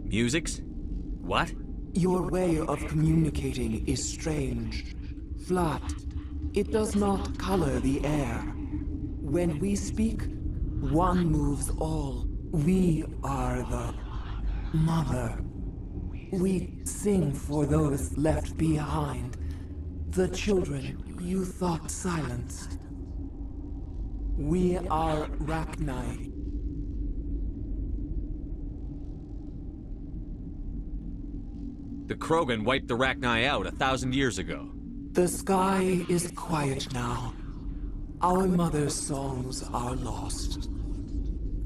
Musics? What? Your way of communicating is strange. Flat. It does not color the air. When we speak, one moves all. We are the mother. We sing for those left behind. The children you thought silenced. We are Rachni. The Krogan wiped the Rachni out 1,000 years ago. The sky is quiet now. Our mother's songs are lost.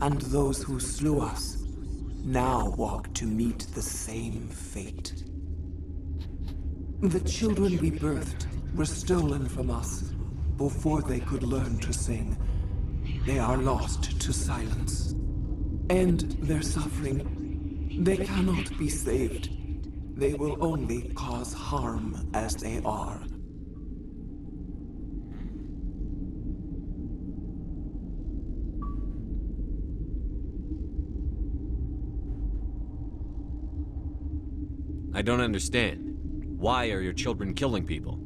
And those who slew us now walk to meet the same fate. The children we birthed were stolen from us before they could learn to sing. They are lost to silence. And their suffering, they cannot be saved. They will only cause harm as they are. I don't understand. Why are your children killing people?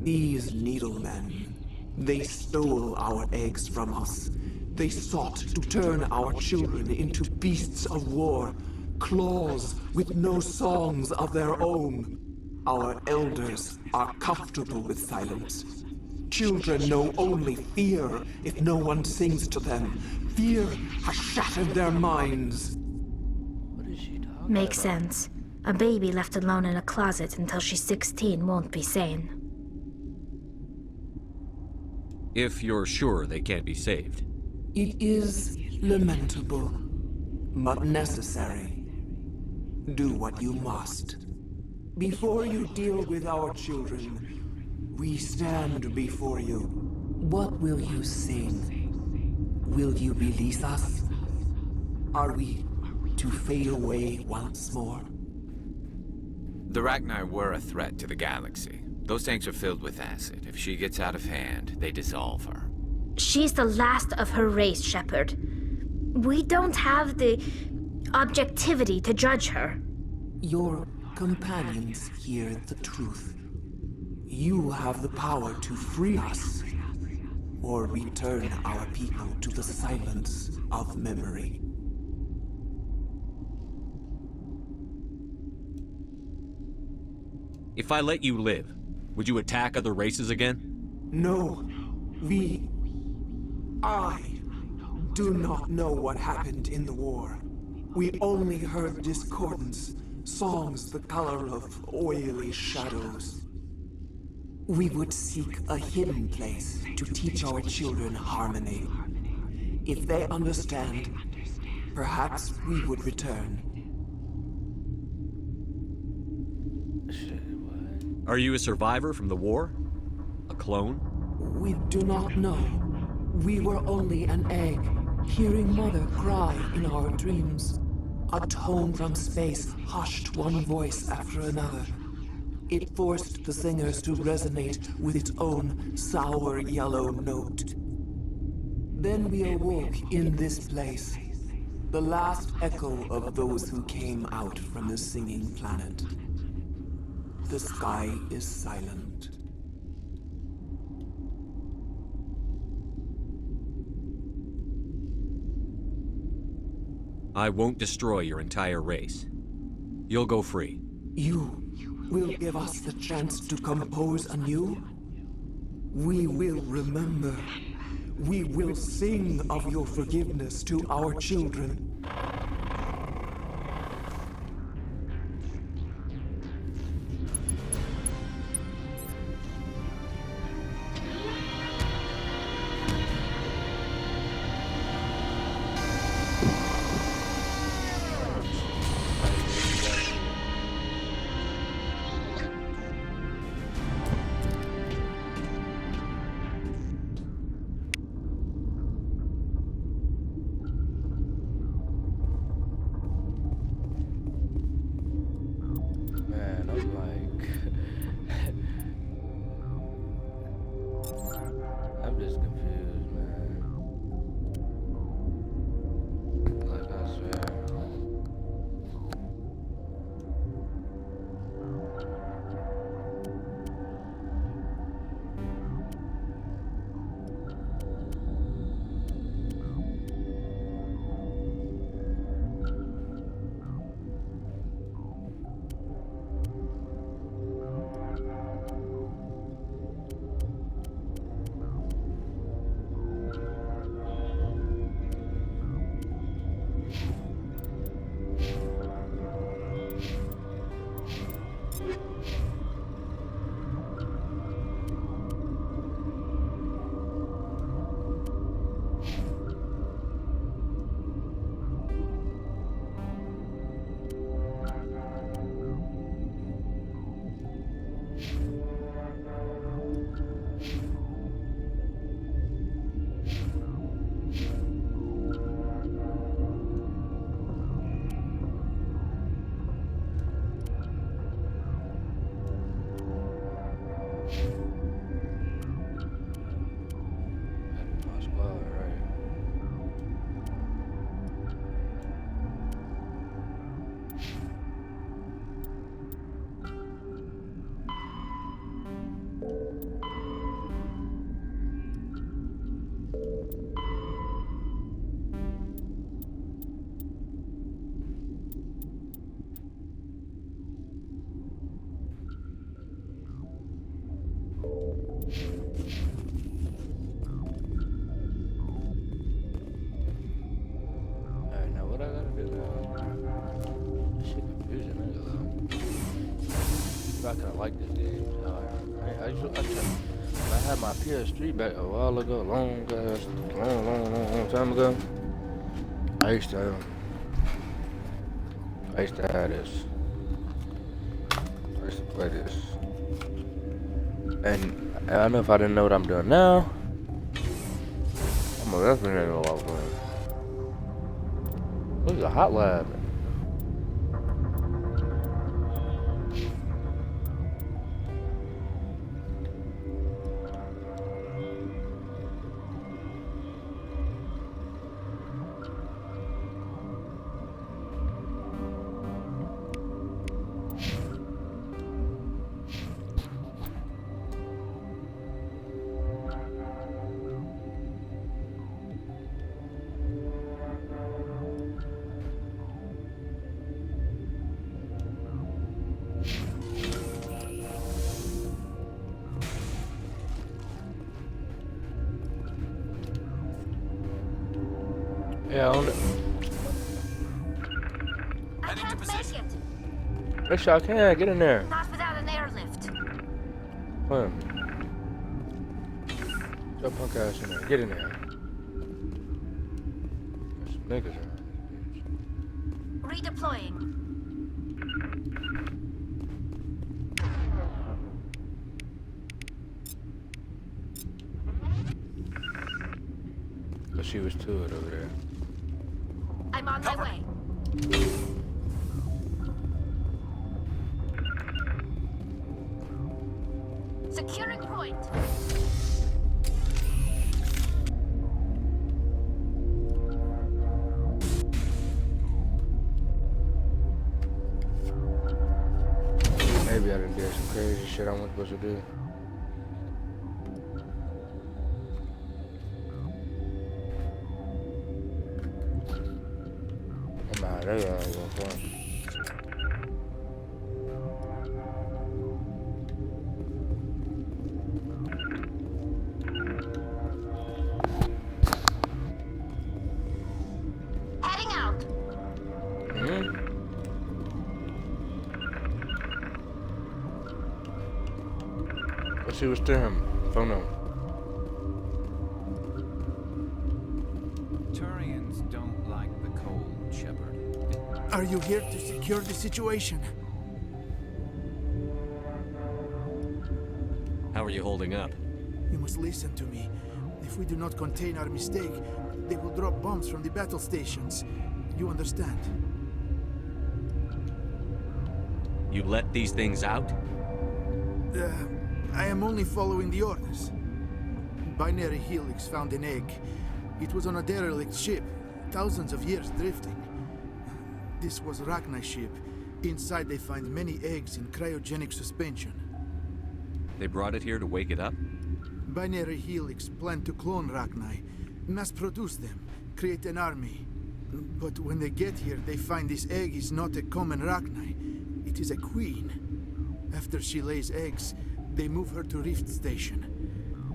These needlemen, they stole our eggs from us. They sought to turn our children into beasts of war, claws with no songs of their own. Our elders are comfortable with silence. Children know only fear if no one sings to them. Fear has shattered their minds. Makes sense. A baby left alone in a closet until she's 16 won't be sane. If you're sure they can't be saved. It is lamentable, but necessary. Do what you must. Before you deal with our children, we stand before you. What will you sing? Will you release us? Are we to fade away once more? The Rachni were a threat to the galaxy. Those tanks are filled with acid. If she gets out of hand, they dissolve her. She's the last of her race, Shepard. We don't have the objectivity to judge her. Your companions hear the truth. You have the power to free us, or return our people to the silence of memory. If I let you live, would you attack other races again? No, I do not know what happened in the war. We only heard discordance, songs the color of oily shadows. We would seek a hidden place to teach our children harmony. If they understand, perhaps we would return. Are you a survivor from the war? A clone? We do not know. We were only an egg, hearing Mother cry in our dreams. A tone from space hushed one voice after another. It forced the singers to resonate with its own sour yellow note. Then we awoke in this place, the last echo of those who came out from the singing planet. The sky is silent. I won't destroy your entire race. You'll go free. You will give us the chance to compose anew? We will remember. We will sing of your forgiveness to our children. I like this game. I had my PS3 back a while ago, long time ago. I used to have this. I used to play this. And I don't know if I didn't know what I'm doing now. I'm definitely not gonna walk in. This is a hot lab. Yeah, on it. I can't make it. Yes, y'all can. Get in there. Not without an airlift. Come. Your punk ass in there. Get in there. There's some niggas around. Redeploying. But she was to it over there. I'm on my way. Securing point. Maybe I done did some crazy shit I wasn't supposed to do. Nah, they ain't gonna fun. Heading out. Let's see what's to him. Phone on. Turians don't like the cold, Shepard. Are you here to secure the situation? How are you holding up? You must listen to me. If we do not contain our mistake, they will drop bombs from the battle stations. You understand? You let these things out? I am only following the orders. Binary Helix found an egg. It was on a derelict ship, thousands of years drifting. This was Rachni's ship. Inside they find many eggs in cryogenic suspension. They brought it here to wake it up? Binary Helix planned to clone Rachni, mass-produce them, create an army. But when they get here, they find this egg is not a common Rachni. It is a queen. After she lays eggs, they move her to Rift Station.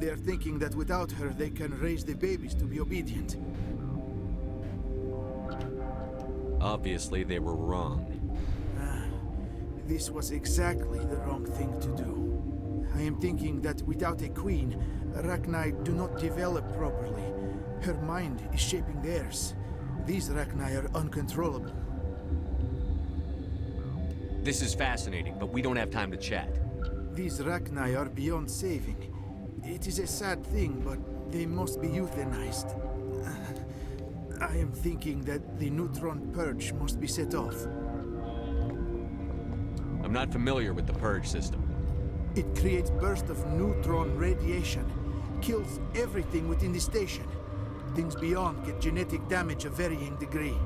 They are thinking that without her, they can raise the babies to be obedient. Obviously, they were wrong. This was exactly the wrong thing to do. I am thinking that without a queen, Rachni do not develop properly. Her mind is shaping theirs. These Rachni are uncontrollable. This is fascinating, but we don't have time to chat. These Rachni are beyond saving. It is a sad thing, but they must be euthanized. I am thinking that the neutron purge must be set off. I'm not familiar with the purge system. It creates bursts of neutron radiation, kills everything within the station. Things beyond get genetic damage of varying degree.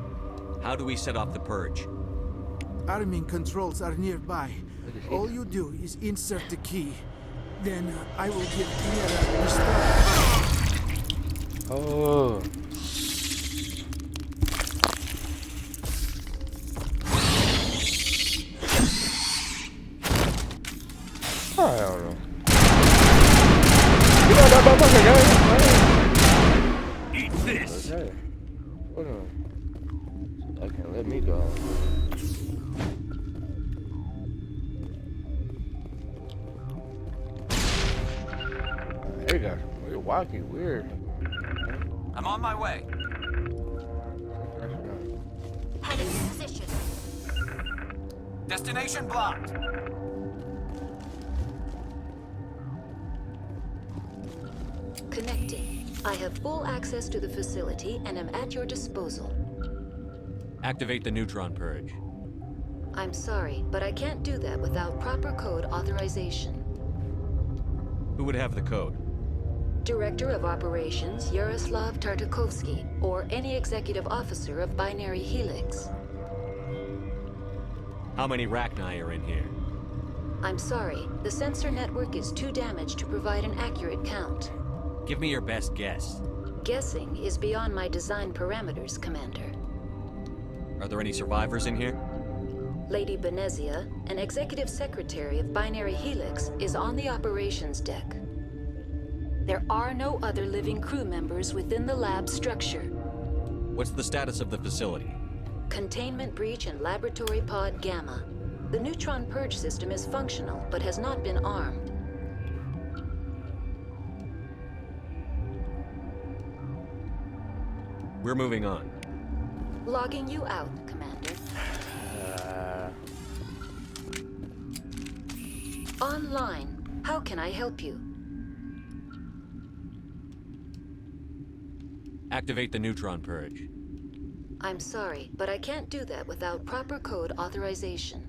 How do we set off the purge? Arming controls are nearby. All you do is insert the key. Then I will give Kira a start. Oh. I don't know. You know that motherfucker, guys. Eat this! Okay. Hold on. That can't let me go. walkie weird. I'm on my way. Heading to position. Destination blocked. Connecting. I have full access to the facility and am at your disposal. Activate the neutron purge. I'm sorry, but I can't do that without proper code authorization. Who would have the code? Director of Operations Yaroslav Tartakovsky, or any executive officer of Binary Helix. How many Rachni are in here? I'm sorry, the sensor network is too damaged to provide an accurate count. Give me your best guess. Guessing is beyond my design parameters, Commander. Are there any survivors in here? Lady Benezia, an executive secretary of Binary Helix, is on the operations deck. There are no other living crew members within the lab structure. What's the status of the facility? Containment breach in Laboratory Pod Gamma. The neutron purge system is functional, but has not been armed. We're moving on. Logging you out, Commander. Online. How can I help you? Activate the neutron purge. I'm sorry, but I can't do that without proper code authorization.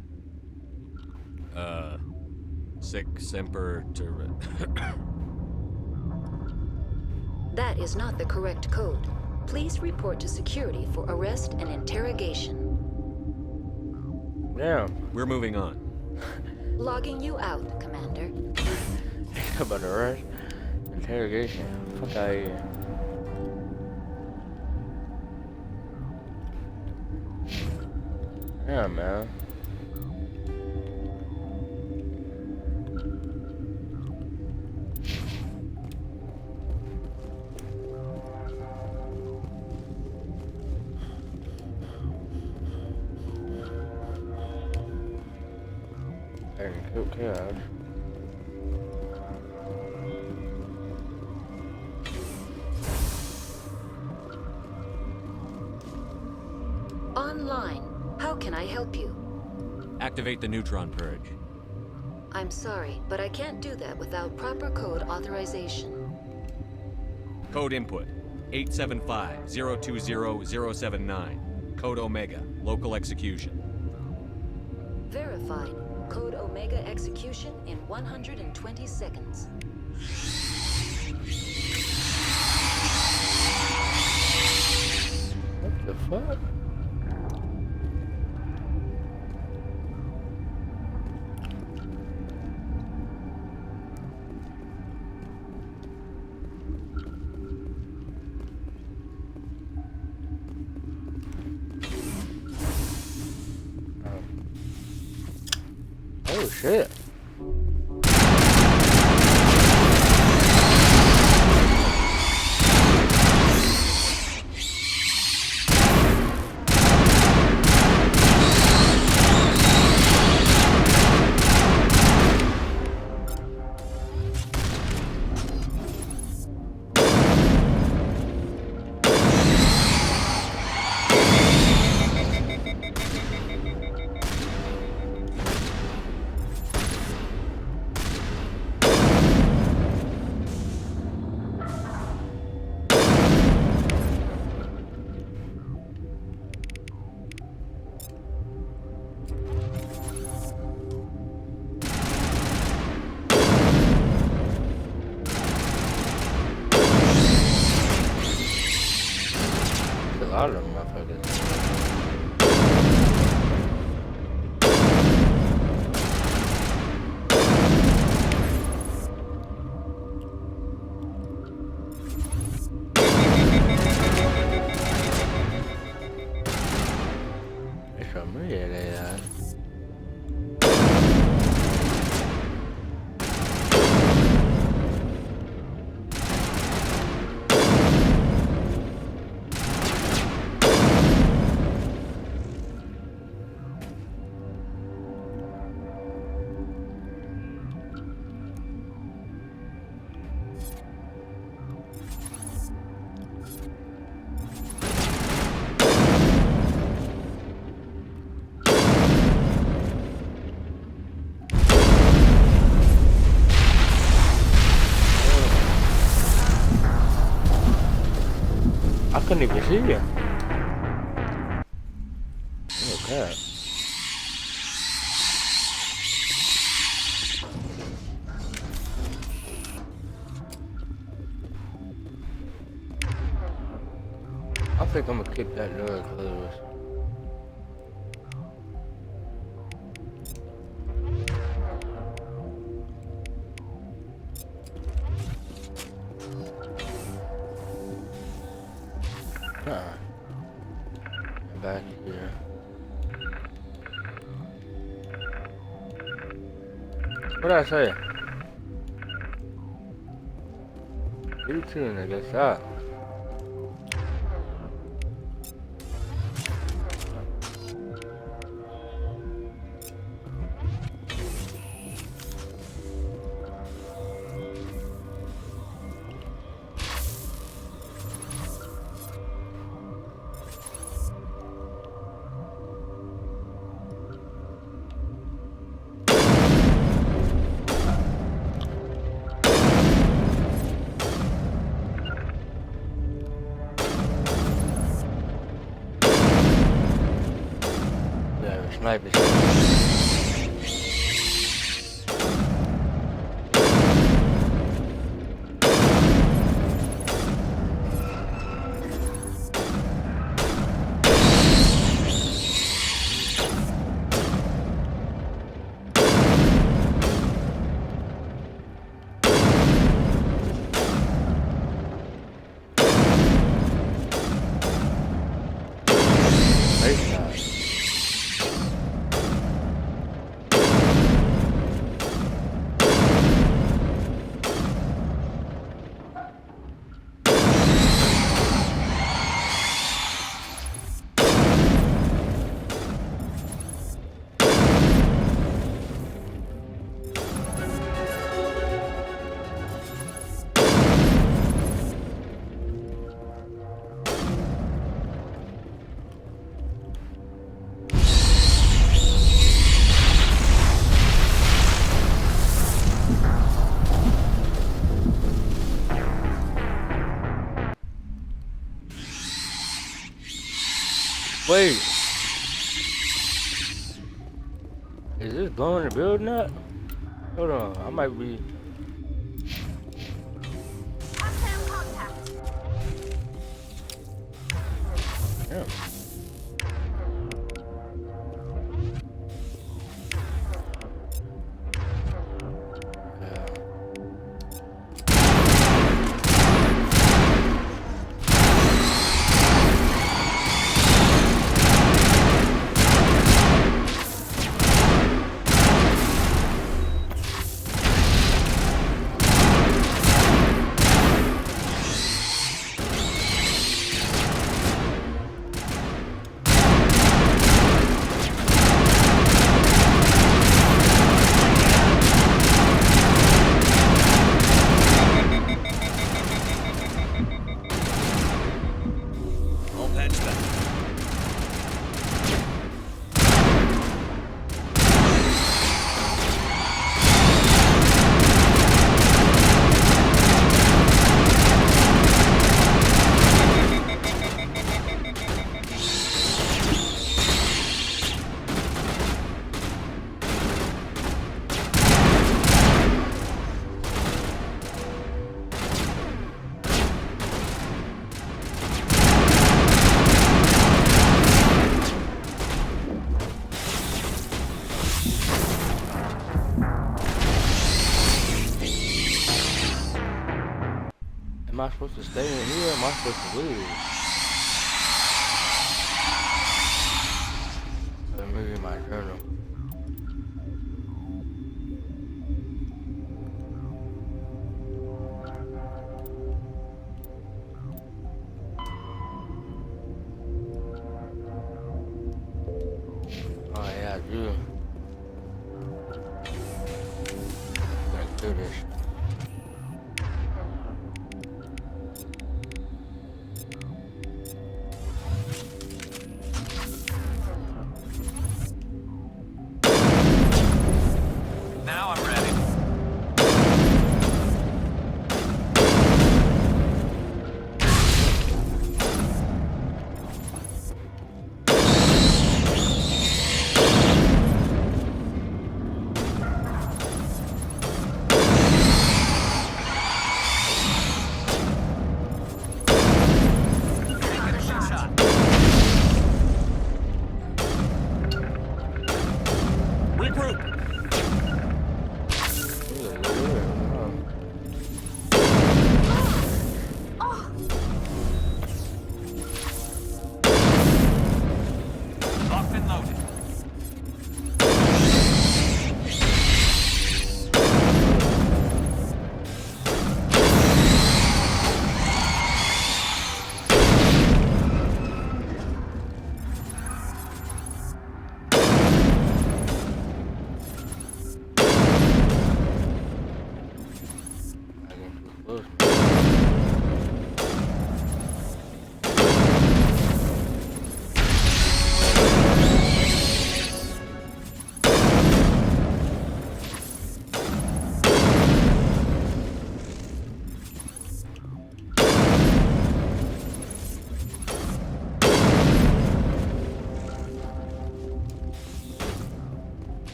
Sic semper That is not the correct code. Please report to security for arrest and interrogation. Damn. We're moving on. Logging you out, Commander. About the rush. Interrogation. Fuck out of here. Yeah, man. Okay. Online. How can I help you? Activate the neutron purge. I'm sorry, but I can't do that without proper code authorization. Code input 875-020-079. Code Omega. Local execution. Verified. Code Omega execution in 120 seconds. What the fuck? Oh shit. A lot of them motherfuckers. It's from me, they I couldn't even see you. Oh god. I think I'm gonna kick that door closed. Back here. What did I say? You tune, I guess. Ah. Sniper. Wait. Is this blowing the building up? Hold on, I might be. Damn. Am I supposed to stay in here or am I supposed to leave? Let me read my journal. Oh yeah, I do. Let's do this.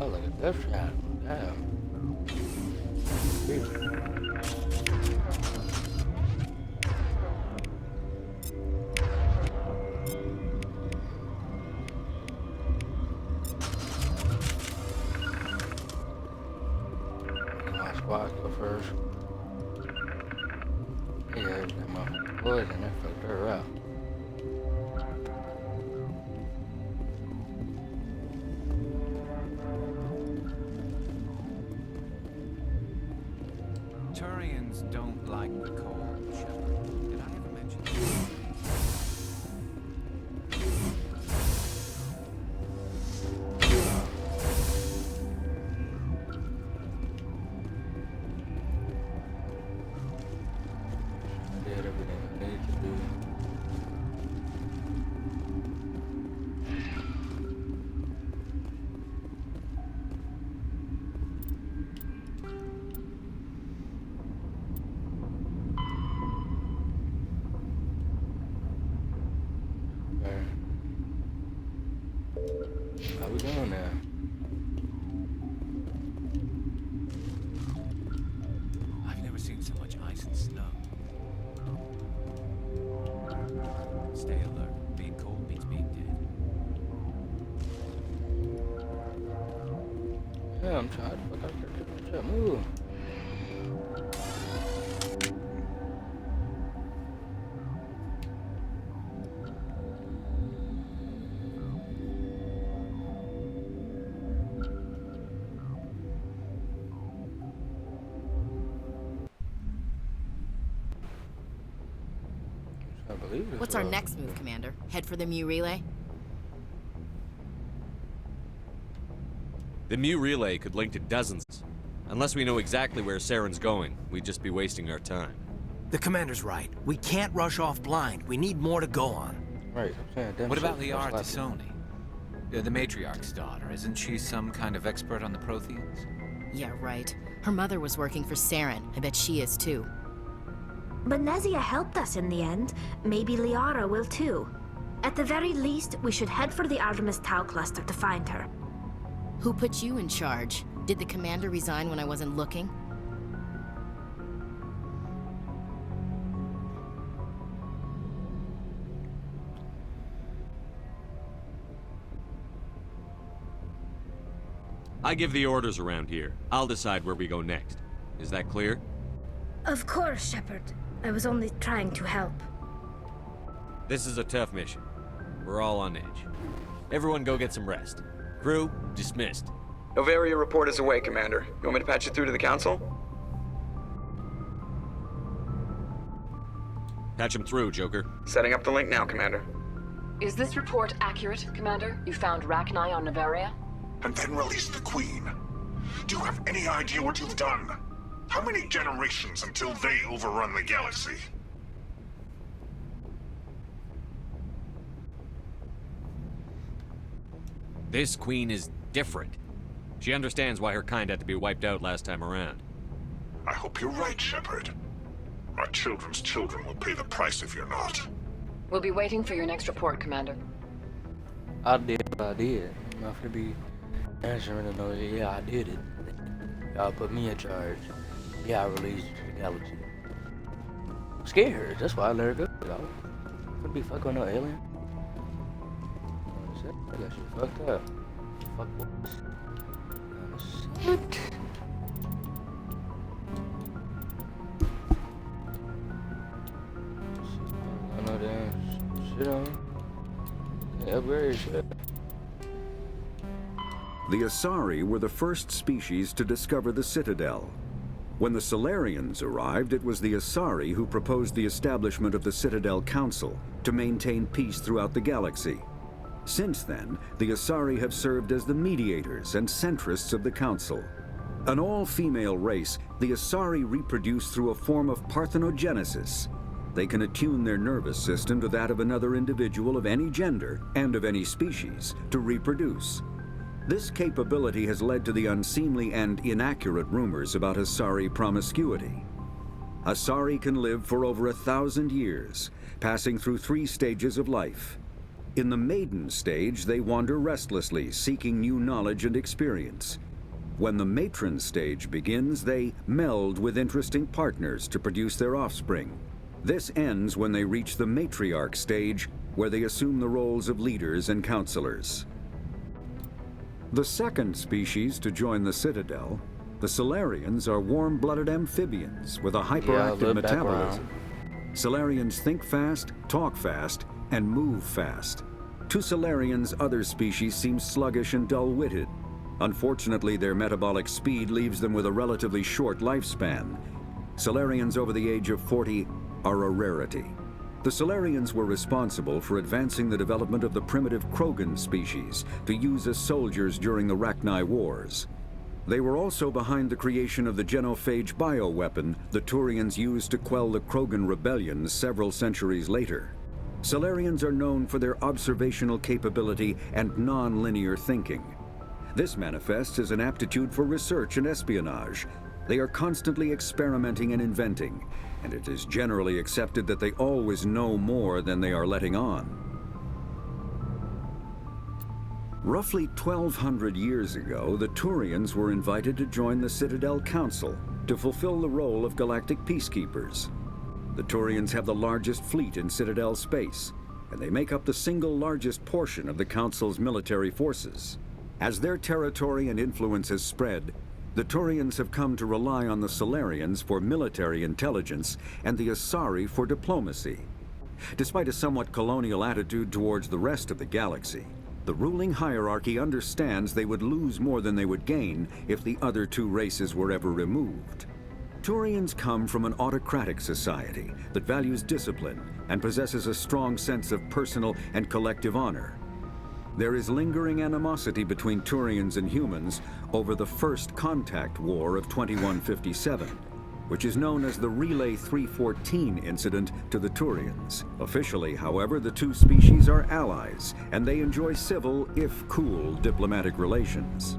Oh, look at that shot. Damn. My squad go first. Yeah, that motherfucker was and that fucked her up. Turians don't like the cold, Shepard. Did I ever mention that? I did everything I needed to do. How we doing now? I've never seen so much ice and snow. Stay alert. Being cold means being dead. Yeah, I'm trying to fuck out there. Shit, move. I believe it. What's our next move, Commander? Head for the Mu relay? The Mu relay could link to dozens. Unless we know exactly where Saren's going, we'd just be wasting our time. The commander's right. We can't rush off blind. We need more to go on. Right, I'm saying, damn What shit, about Liara that's like- Tassoni? The matriarch's daughter. Isn't she some kind of expert on the Protheans? Yeah, right. Her mother was working for Saren. I bet she is too. Benezia helped us in the end. Maybe Liara will too. At the very least, we should head for the Artemis Tau cluster to find her. Who put you in charge? Did the commander resign when I wasn't looking? I give the orders around here. I'll decide where we go next. Is that clear? Of course, Shepard. I was only trying to help. This is a tough mission. We're all on edge. Everyone go get some rest. Crew, dismissed. Novaria report is away, Commander. You want me to patch you through to the Council? Patch him through, Joker. Setting up the link now, Commander. Is this report accurate, Commander? You found Rachni on Novaria? And then release the Queen. Do you have any idea what you've done? How many generations until they overrun the galaxy? This queen is different. She understands why her kind had to be wiped out last time around. I hope you're right, Shepard. Our children's children will pay the price if you're not. We'll be waiting for your next report, Commander. I did what I did. I'm not gonna be answering to know, yeah, I did it. Y'all put me in charge. Yeah, I released you to the galaxy. I'm scared. That's why I let her go. I'm gonna be fucking with no alien. I got you fucked up. Fuck boys. Shit. I know damn shit on me. Can't upgrade shit. The Asari were the first species to discover the Citadel. When the Solarians arrived, it was the Asari who proposed the establishment of the Citadel Council to maintain peace throughout the galaxy. Since then, the Asari have served as the mediators and centrists of the Council. An all-female race, the Asari reproduce through a form of parthenogenesis. They can attune their nervous system to that of another individual of any gender and of any species to reproduce. This capability has led to the unseemly and inaccurate rumors about Asari promiscuity. Asari can live for over 1,000 years, passing through 3 stages of life: In the maiden stage, they wander restlessly, seeking new knowledge and experience. When the matron stage begins, they meld with interesting partners to produce their offspring. This ends when they reach the matriarch stage, where they assume the roles of leaders and counselors. The second species to join the Citadel, the Solarians, are warm-blooded amphibians with a hyperactive metabolism. Solarians think fast, talk fast, and move fast. To Solarians, other species seem sluggish and dull-witted. Unfortunately, their metabolic speed leaves them with a relatively short lifespan. Solarians over the age of 40 are a rarity. The Solarians were responsible for advancing the development of the primitive Krogan species to use as soldiers during the Rachni Wars. They were also behind the creation of the genophage bioweapon the Turians used to quell the Krogan rebellions several centuries later. Solarians are known for their observational capability and non-linear thinking. This manifests as an aptitude for research and espionage. They are constantly experimenting and inventing, and it is generally accepted that they always know more than they are letting on. Roughly 1,200 years ago, the Turians were invited to join the Citadel Council to fulfill the role of galactic peacekeepers. The Turians have the largest fleet in Citadel space, and they make up the single largest portion of the Council's military forces. As their territory and influence has spread, the Turians have come to rely on the Solarians for military intelligence and the Asari for diplomacy. Despite a somewhat colonial attitude towards the rest of the galaxy, the ruling hierarchy understands they would lose more than they would gain if the other two races were ever removed. Turians come from an autocratic society that values discipline and possesses a strong sense of personal and collective honor. There is lingering animosity between Turians and humans over the First Contact War of 2157, which is known as the Relay 314 incident to the Turians. Officially, however, the two species are allies, and they enjoy civil, if cool, diplomatic relations.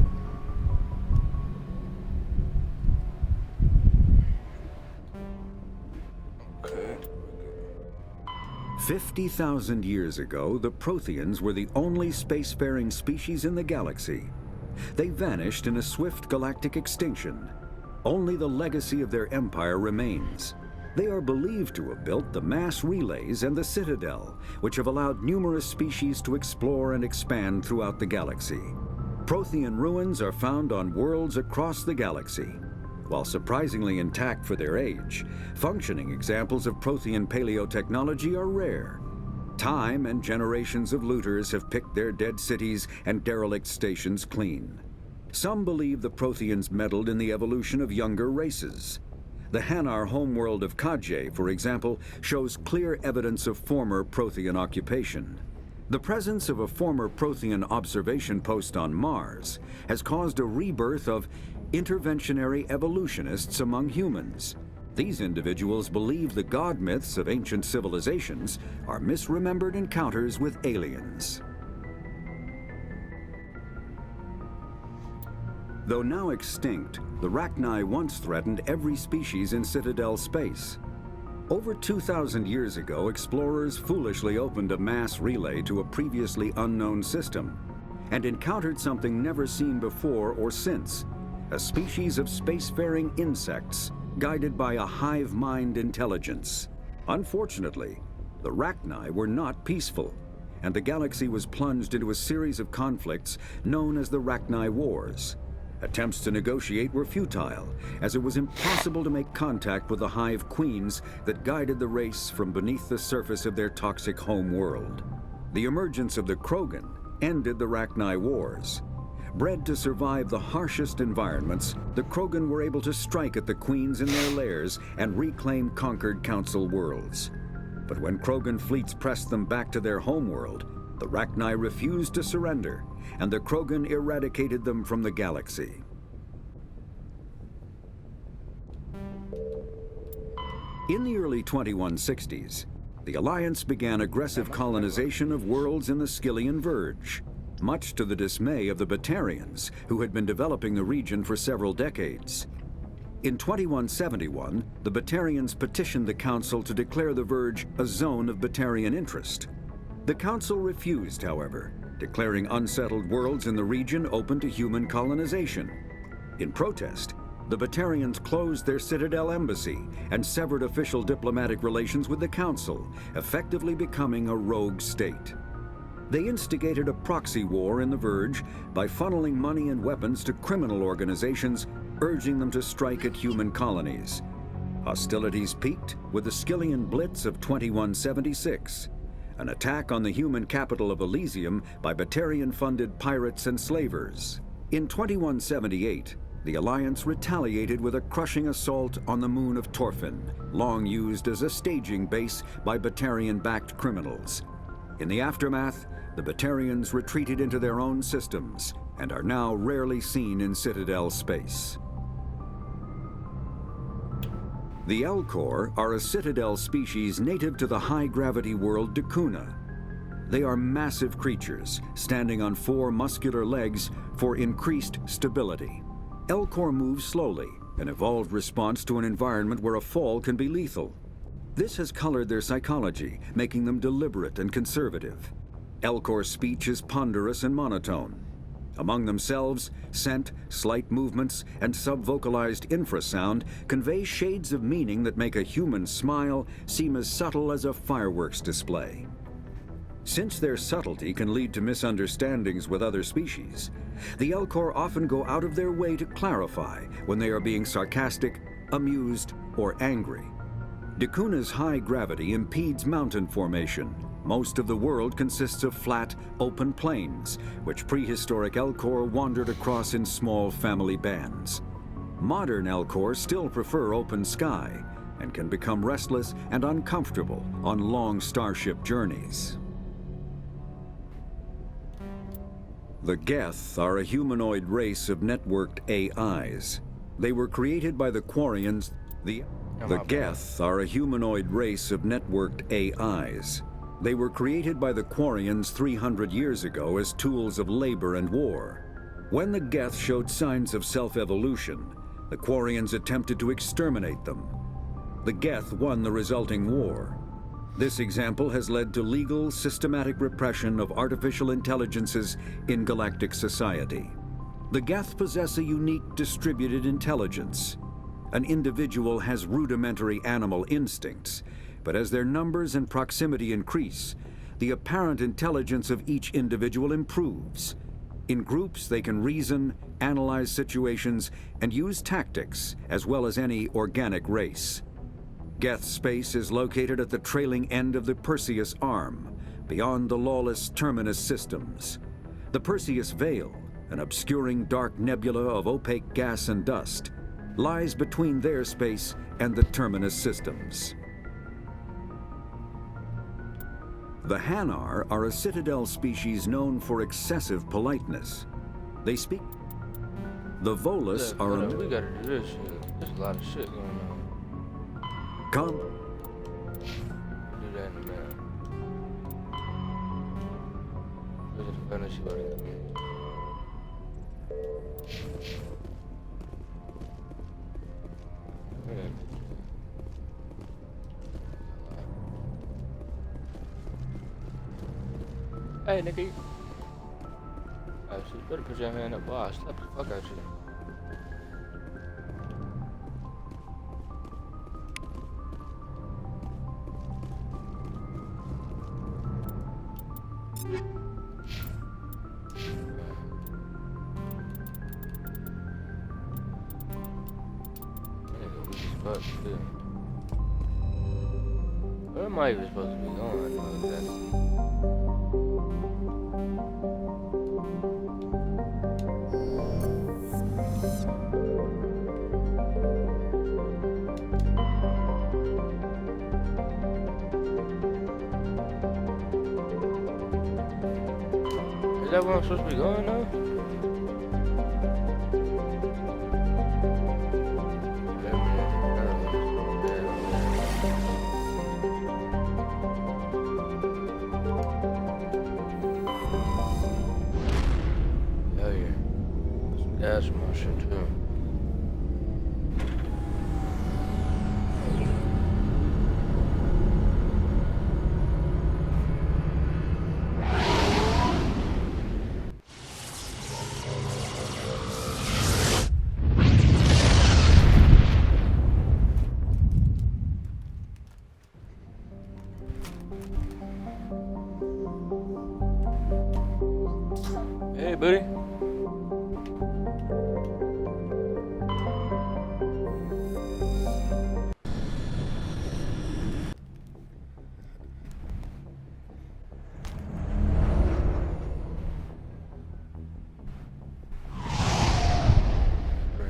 50,000 years ago, the Protheans were the only spacefaring species in the galaxy. They vanished in a swift galactic extinction. Only the legacy of their empire remains. They are believed to have built the mass relays and the Citadel, which have allowed numerous species to explore and expand throughout the galaxy. Prothean ruins are found on worlds across the galaxy. While surprisingly intact for their age, functioning examples of Prothean paleotechnology are rare. Time and generations of looters have picked their dead cities and derelict stations clean. Some believe the Protheans meddled in the evolution of younger races. The Hanar homeworld of Kajay, for example, shows clear evidence of former Prothean occupation. The presence of a former Prothean observation post on Mars has caused a rebirth of interventionary evolutionists among humans. These individuals believe the god myths of ancient civilizations are misremembered encounters with aliens. Though now extinct, the Rachni once threatened every species in Citadel space. Over 2,000 years ago, explorers foolishly opened a mass relay to a previously unknown system and encountered something never seen before or since: a species of spacefaring insects guided by a hive mind intelligence. Unfortunately, the Rachni were not peaceful, and the galaxy was plunged into a series of conflicts known as the Rachni Wars. Attempts to negotiate were futile, as it was impossible to make contact with the hive queens that guided the race from beneath the surface of their toxic home world. The emergence of the Krogan ended the Rachni Wars. Bred to survive the harshest environments, the Krogan were able to strike at the queens in their lairs and reclaim conquered council worlds. But when Krogan fleets pressed them back to their homeworld, the Rachni refused to surrender, and the Krogan eradicated them from the galaxy. In the early 2160s, the Alliance began aggressive colonization of worlds in the Skyllian Verge, much to the dismay of the Batarians, who had been developing the region for several decades. In 2171, the Batarians petitioned the Council to declare the Verge a zone of Batarian interest. The Council refused, however, declaring unsettled worlds in the region open to human colonization. In protest, the Batarians closed their Citadel embassy and severed official diplomatic relations with the Council, effectively becoming a rogue state. They instigated a proxy war in the Verge by funneling money and weapons to criminal organizations, urging them to strike at human colonies. Hostilities peaked with the Skillian Blitz of 2176, an attack on the human capital of Elysium by Batarian-funded pirates and slavers. In 2178, the Alliance retaliated with a crushing assault on the moon of Torfin, long used as a staging base by Batarian-backed criminals. In the aftermath, the Batarians retreated into their own systems and are now rarely seen in Citadel space. The Elcor are a Citadel species native to the high-gravity world Dakuna. They are massive creatures, standing on 4 muscular legs for increased stability. Elcor move slowly, an evolved response to an environment where a fall can be lethal. This has colored their psychology, making them deliberate and conservative. Elcor speech is ponderous and monotone. Among themselves, scent, slight movements, and sub-vocalized infrasound convey shades of meaning that make a human smile seem as subtle as a fireworks display. Since their subtlety can lead to misunderstandings with other species, the Elcor often go out of their way to clarify when they are being sarcastic, amused, or angry. Dakuna's high gravity impedes mountain formation. Most of the world consists of flat, open plains, which prehistoric Elcor wandered across in small family bands. Modern Elcor still prefer open sky and can become restless and uncomfortable on long starship journeys. The Geth are a humanoid race of networked AIs. They were created by the Quarians. The Geth are a humanoid race of networked AIs. They were created by the Quarians 300 years ago as tools of labor and war. When the Geth showed signs of self-evolution, the Quarians attempted to exterminate them. The Geth won the resulting war. This example has led to legal, systematic repression of artificial intelligences in galactic society. The Geth possess a unique distributed intelligence. An individual has rudimentary animal instincts, but as their numbers and proximity increase, the apparent intelligence of each individual improves. In groups, they can reason, analyze situations, and use tactics, as well as any organic race. Geth space is located at the trailing end of the Perseus Arm, beyond the lawless Terminus systems. The Perseus Veil, an obscuring dark nebula of opaque gas and dust, lies between their space and the Terminus systems. The Hanar are a Citadel species known for excessive politeness. They speak. The Volus are a... We gotta do this shit. There's a lot of shit going on. Come. Do that in a minute. Look at the finish of it. Hey, nigga. Oh, shit, you better put your hand up. Wow, I slapped the fuck out you. Where am I even supposed to be going? Is that where I'm supposed to be going now? Hell yeah. Some gas in my shit too. Hey, buddy.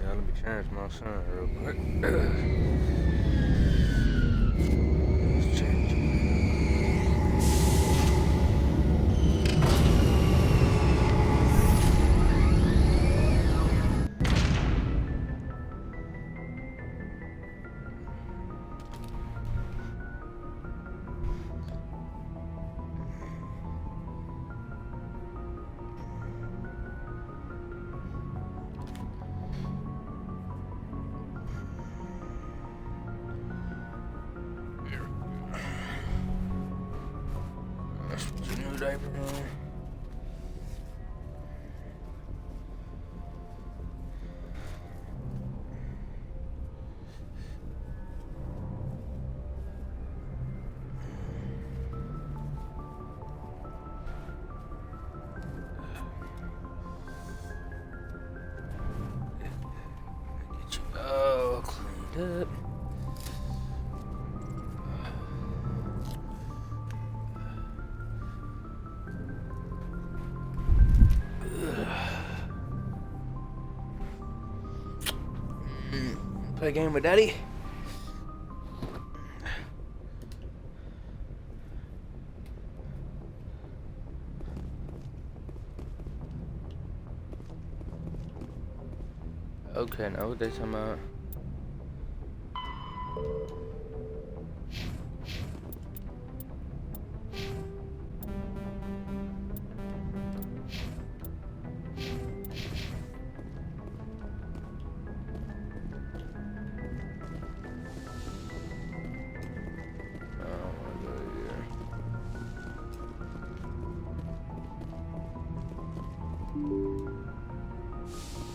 Let me change my son real quick. Let's change. Diaper on. Get you all cleaned up. Play a game with Daddy. Okay, now what they talking about?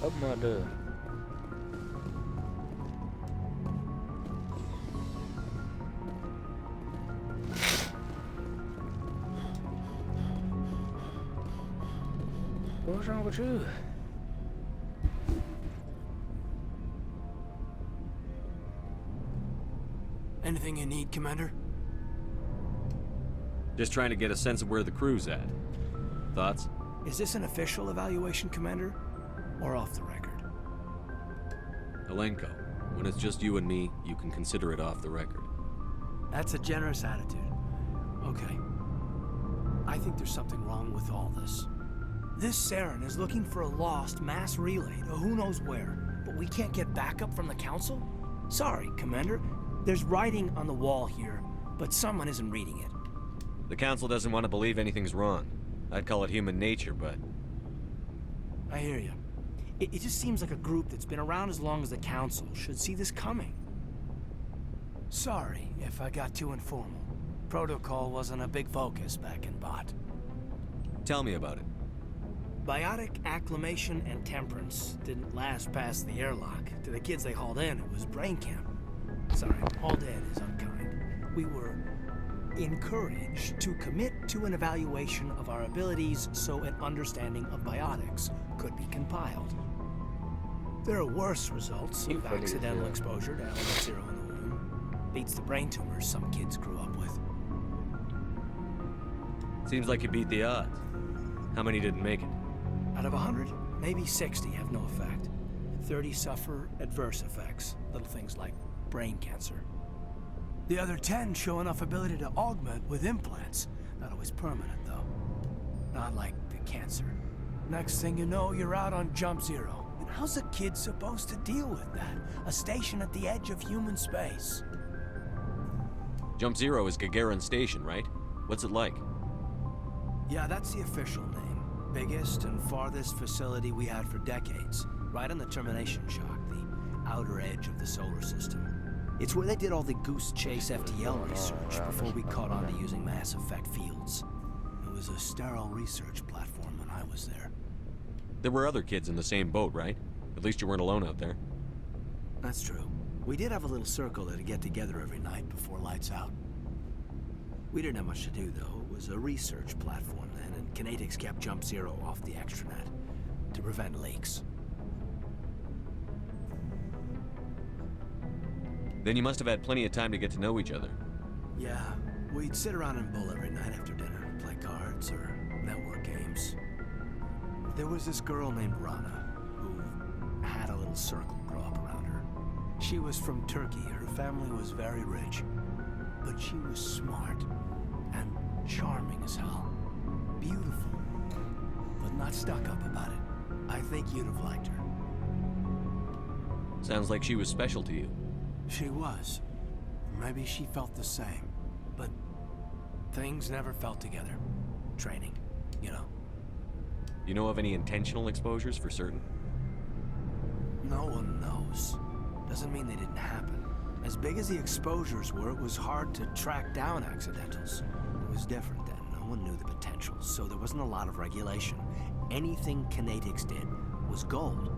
Open my door. What's wrong with you? Anything you need, Commander? Just trying to get a sense of where the crew's at. Thoughts? Is this an official evaluation, Commander? Or off the record? Alenko, when it's just you and me, you can consider it off the record. That's a generous attitude. Okay. I think there's something wrong with all this. This Saren is looking for a lost mass relay to who knows where, but we can't get backup from the Council? Sorry, Commander. There's writing on the wall here, but someone isn't reading it. The Council doesn't want to believe anything's wrong. I'd call it human nature, but... I hear you. It just seems like a group that's been around as long as the Council should see this coming. Sorry if I got too informal. Protocol wasn't a big focus back in Bot. Tell me about it. Biotic acclimation and temperance didn't last past the airlock. To the kids they hauled in, it was brain camp. Sorry, hauled in is unkind. We were encouraged to commit to an evaluation of our abilities so an understanding of biotics could be compiled. There are worse results of accidental exposure to element 0 in the womb. Beats the brain tumors some kids grew up with. Seems like you beat the odds. How many didn't make it? Out of 100, maybe 60 have no effect. 30 suffer adverse effects, little things like brain cancer. The other 10 show enough ability to augment with implants. Not always permanent, though. Not like the cancer. Next thing you know, you're out on Jump Zero. And how's a kid supposed to deal with that? A station at the edge of human space. Jump Zero is Gagarin Station, right? What's it like? Yeah, that's the official name. Biggest and farthest facility we had for decades. Right on the termination shock, the outer edge of the solar system. It's where they did all the Goose Chase FTL research before we caught on to using mass effect fields. It was a sterile research platform when I was there. There were other kids in the same boat, right? At least you weren't alone out there. That's true. We did have a little circle that'd get together every night before lights out. We didn't have much to do, though. It was a research platform then, and Kinetics kept Jump Zero off the extranet to prevent leaks. Then you must have had plenty of time to get to know each other. Yeah, we'd sit around and bull every night after dinner, play cards or network games. There was this girl named Rana who had a little circle grow up around her. She was from Turkey. Her family was very rich, but she was smart and charming as hell. Beautiful, but not stuck up about it. I think you'd have liked her. Sounds like she was special to you. She was. Maybe she felt the same, but things never felt together. Training, you know. You know of any intentional exposures for certain? No one knows. Doesn't mean they didn't happen. As big as the exposures were, it was hard to track down accidentals. It was different then. No one knew the potential, so there wasn't a lot of regulation. Anything Kinetics did was gold.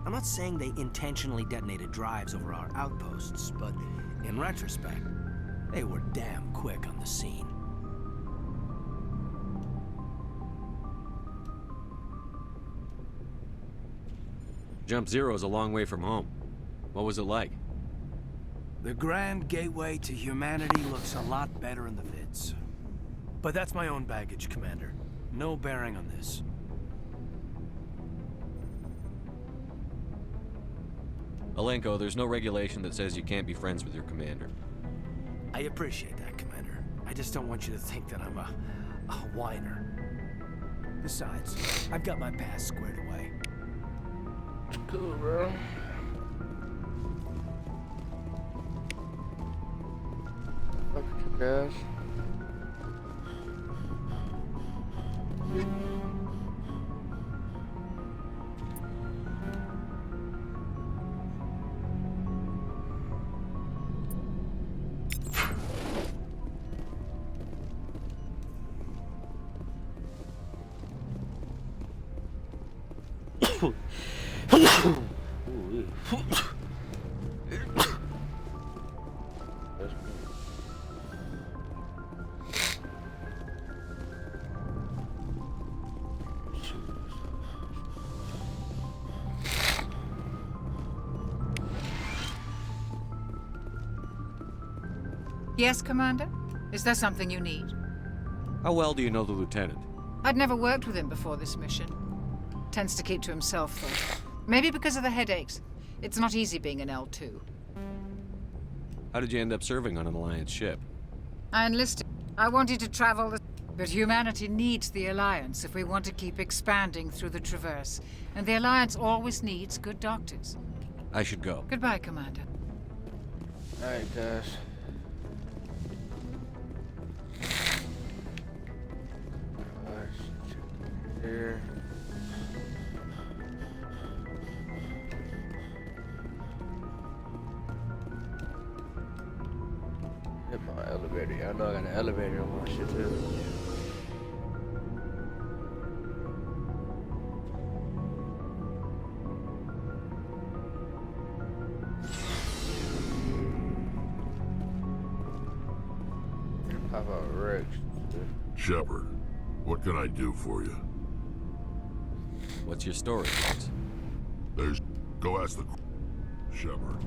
I'm not saying they intentionally detonated drives over our outposts, but in retrospect, they were damn quick on the scene. Jump Zero's a long way from home. What was it like? The grand gateway to humanity looks a lot better in the vids. But that's my own baggage, Commander. No bearing on this. Alenko, there's no regulation that says you can't be friends with your commander. I appreciate that, Commander. I just don't want you to think that I'm a whiner. Besides, I've got my past squared away. Cool, bro. Fuck you guys. Yes, Commander? Is there something you need? How well do you know the lieutenant? I'd never worked with him before this mission. Tends to keep to himself, though. Maybe because of the headaches. It's not easy being an L2. How did you end up serving on an Alliance ship? I enlisted. I wanted to travel the... But humanity needs the Alliance if we want to keep expanding through the Traverse. And the Alliance always needs good doctors. I should go. Goodbye, Commander. Alright, guys. Here. Hit my elevator. Y'all know I got an elevator and more shit too. Pop out Rex. Shepard, what can I do for you? What's your story, Rex? There's... Go ask the... Shepard.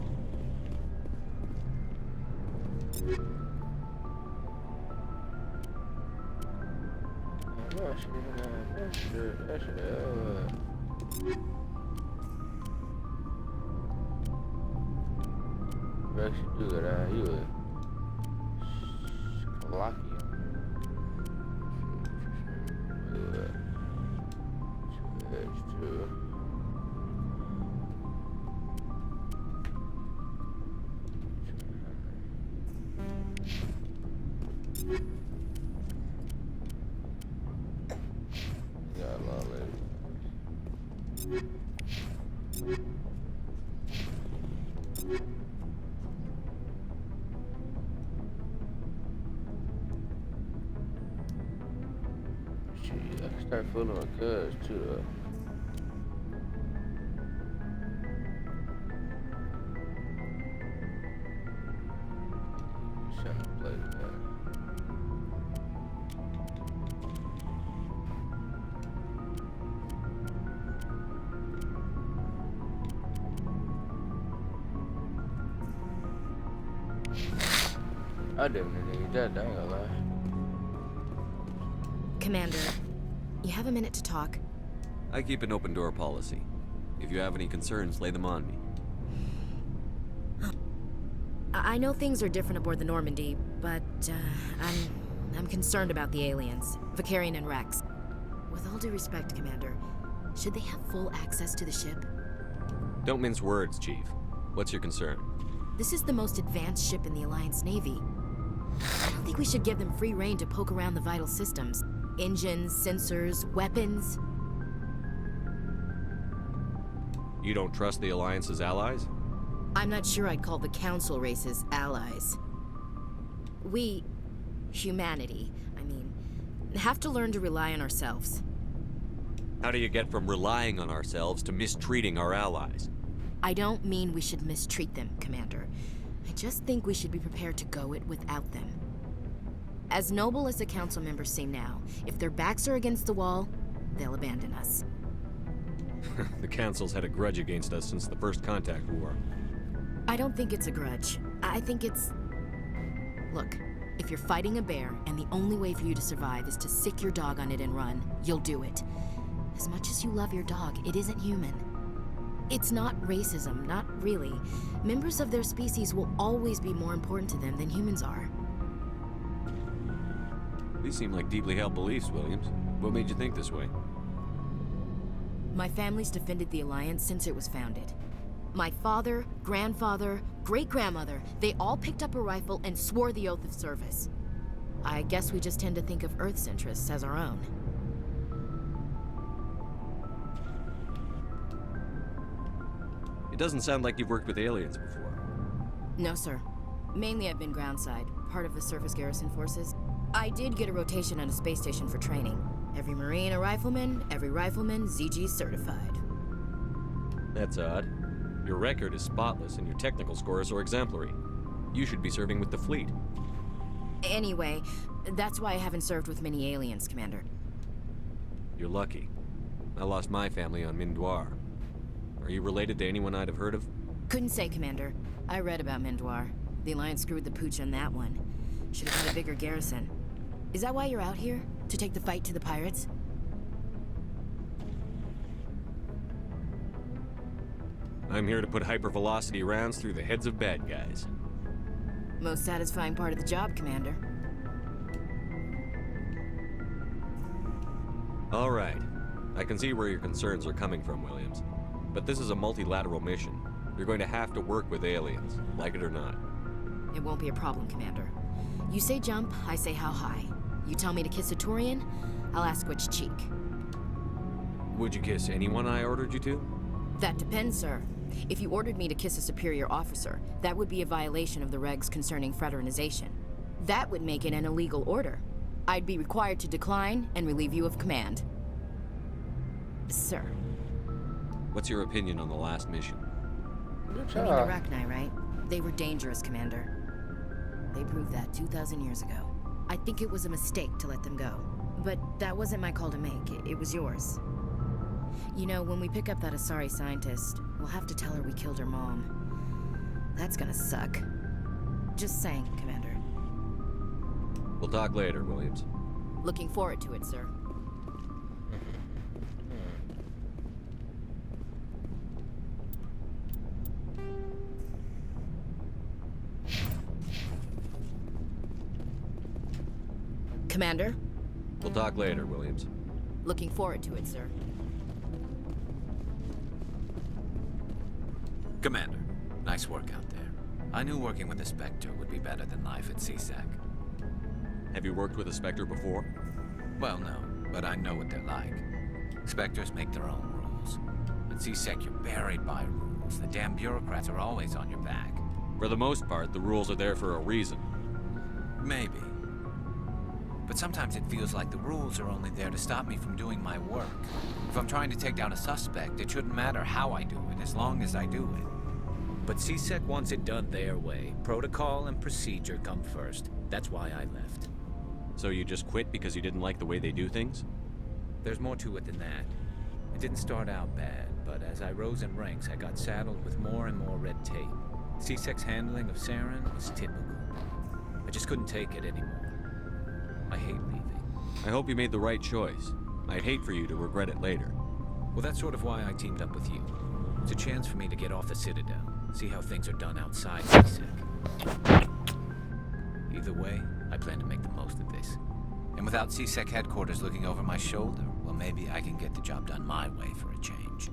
Rex, you do that. You a lucky. I can start fooling my cuz too though. Shut up, play that. I definitely need that, I ain't gonna lie. Commander, you have a minute to talk? I keep an open door policy. If you have any concerns, lay them on me. I know things are different aboard the Normandy, but I'm concerned about the aliens, Vicarian and Rex. With all due respect, Commander, should they have full access to the ship? Don't mince words, Chief. What's your concern? This is the most advanced ship in the Alliance Navy. I don't think we should give them free rein to poke around the vital systems. Engines, sensors, weapons. You don't trust the Alliance's allies? I'm not sure I'd call the Council races allies. We, humanity, I mean, have to learn to rely on ourselves. How do you get from relying on ourselves to mistreating our allies? I don't mean we should mistreat them, Commander. I just think we should be prepared to go it without them. As noble as the Council members seem now, if their backs are against the wall, they'll abandon us. The Council's had a grudge against us since the First Contact War. I don't think it's a grudge. I think it's... Look, if you're fighting a bear and the only way for you to survive is to sick your dog on it and run, you'll do it. As much as you love your dog, it isn't human. It's not racism, not really. Members of their species will always be more important to them than humans are. These seem like deeply held beliefs, Williams. What made you think this way? My family's defended the Alliance since it was founded. My father, grandfather, great-grandmother, they all picked up a rifle and swore the oath of service. I guess we just tend to think of Earth's interests as our own. It doesn't sound like you've worked with aliens before. No, sir. Mainly I've been groundside, part of the surface garrison forces. I did get a rotation on a space station for training. Every Marine a rifleman, every rifleman ZG certified. That's odd. Your record is spotless and your technical scores are exemplary. You should be serving with the fleet. Anyway, that's why I haven't served with many aliens, Commander. You're lucky. I lost my family on Mindoir. Are you related to anyone I'd have heard of? Couldn't say, Commander. I read about Mindoir. The Alliance screwed the pooch on that one. Should have had a bigger garrison. Is that why you're out here? To take the fight to the pirates? I'm here to put hypervelocity rounds through the heads of bad guys. Most satisfying part of the job, Commander. All right. I can see where your concerns are coming from, Williams. But this is a multilateral mission. You're going to have to work with aliens, like it or not. It won't be a problem, Commander. You say jump, I say how high. You tell me to kiss a Turian, I'll ask which cheek. Would you kiss anyone I ordered you to? That depends, sir. If you ordered me to kiss a superior officer, that would be a violation of the regs concerning fraternization. That would make it an illegal order. I'd be required to decline and relieve you of command. Sir. What's your opinion on the last mission? You mean the Rachni, right? They were dangerous, Commander. They proved that 2,000 years ago. I think it was a mistake to let them go. But that wasn't my call to make. It was yours. You know, when we pick up that Asari scientist, we'll have to tell her we killed her mom. That's gonna suck. Just saying, Commander. We'll talk later, Williams. Looking forward to it, sir. Commander? We'll talk later, Williams. Looking forward to it, sir. Commander, nice work out there. I knew working with a Spectre would be better than life at CSEC. Have you worked with a Spectre before? Well, no, but I know what they're like. Spectres make their own rules. At CSEC, you're buried by rules. The damn bureaucrats are always on your back. For the most part, the rules are there for a reason. Maybe. But sometimes it feels like the rules are only there to stop me from doing my work. If I'm trying to take down a suspect, it shouldn't matter how I do it, as long as I do it. But CSEC wants it done their way. Protocol and procedure come first. That's why I left. So you just quit because you didn't like the way they do things? There's more to it than that. It didn't start out bad, but as I rose in ranks, I got saddled with more and more red tape. CSEC's handling of Saren was typical. A just couldn't take it anymore. I hate leaving. I hope you made the right choice. I'd hate for you to regret it later. Well, that's sort of why I teamed up with you. It's a chance for me to get off the Citadel, see how things are done outside CSEC. Either way, I plan to make the most of this. And without CSEC headquarters looking over my shoulder, well, maybe I can get the job done my way for a change.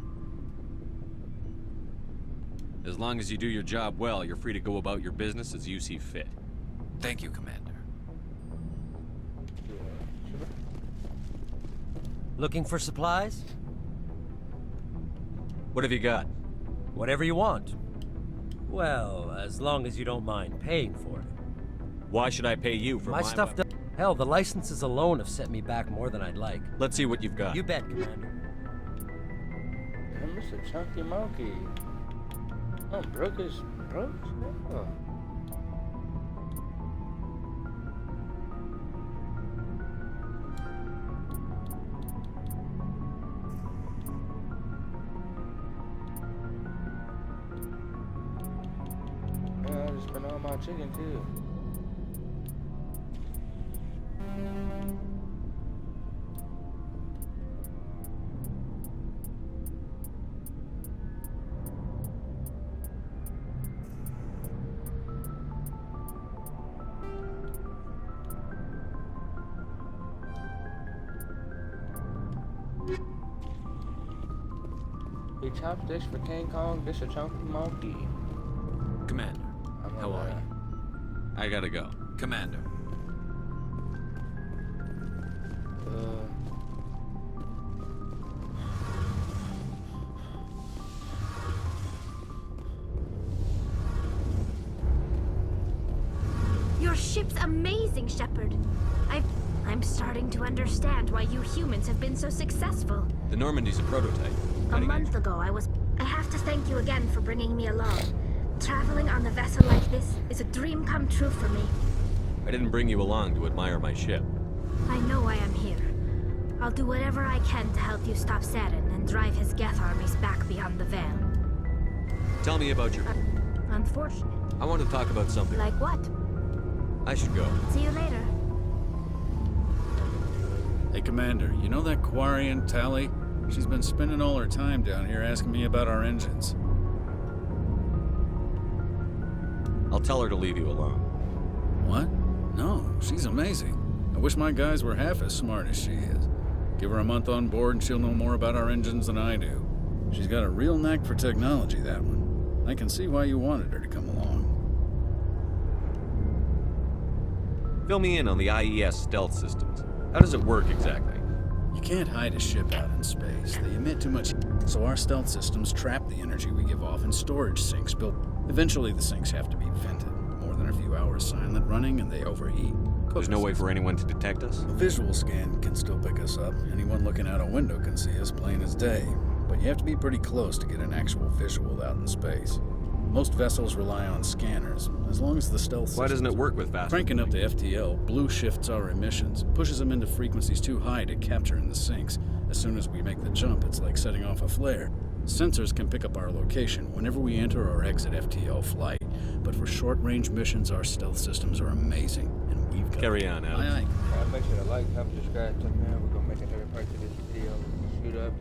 As long as you do your job well, you're free to go about your business as you see fit. Thank you, Commander. Looking for supplies? What have you got? Whatever you want. Well, as long as you don't mind paying for it. Why should I pay you for my stuff? Hell, the licenses alone have set me back more than I'd like. Let's see what you've got. You bet, Commander. Mr. Chunky Monkey. Oh, broke his... broke? Oh. Yeah, I just spent all my chicken, too. Hey, chopsticks for King Kong, this a chunky monkey. Commander, how are you? I gotta go. Commander. Your ship's amazing, Shepard. I'm starting to understand why you humans have been so successful. The Normandy's a prototype. A month ago, I have to thank you again for bringing me along. Traveling on a vessel like this is a dream come true for me. I didn't bring you along to admire my ship. I know why I'm here. I'll do whatever I can to help you stop Saren and drive his Geth armies back beyond the Veil. Tell me about your... Unfortunate. I want to talk about something. Like what? I should go. See you later. Hey, Commander, you know that Quarian, Tally? She's been spending all her time down here asking me about our engines. I'll tell her to leave you alone. What? No, she's amazing. I wish my guys were half as smart as she is. Give her a month on board and she'll know more about our engines than I do. She's got a real knack for technology, that one. I can see why you wanted her to come along. Fill me in on the IES stealth systems. How does it work exactly? You can't hide a ship out in space. They emit too much heat, so our stealth systems trap the energy we give off in storage sinks built. Eventually the sinks have to be vented. More than a few hours silent running and they overheat. There's no way for anyone to detect us? A visual scan can still pick us up. Anyone looking out a window can see us plain as day. But you have to be pretty close to get an actual visual out in space. Most vessels rely on scanners, as long as the stealth Why doesn't it work with faster? Cranking up the FTL, blue shifts our emissions, pushes them into frequencies too high to capture in the sinks. As soon as we make the jump, it's like setting off a flare. Sensors can pick up our location whenever we enter or exit FTL flight, but for short-range missions, our stealth systems are amazing, and we've got... Carry on, Alex. Aye, aye. Make sure to like, comment, subscribe, man. We're gonna make another part to this video. Shoot up.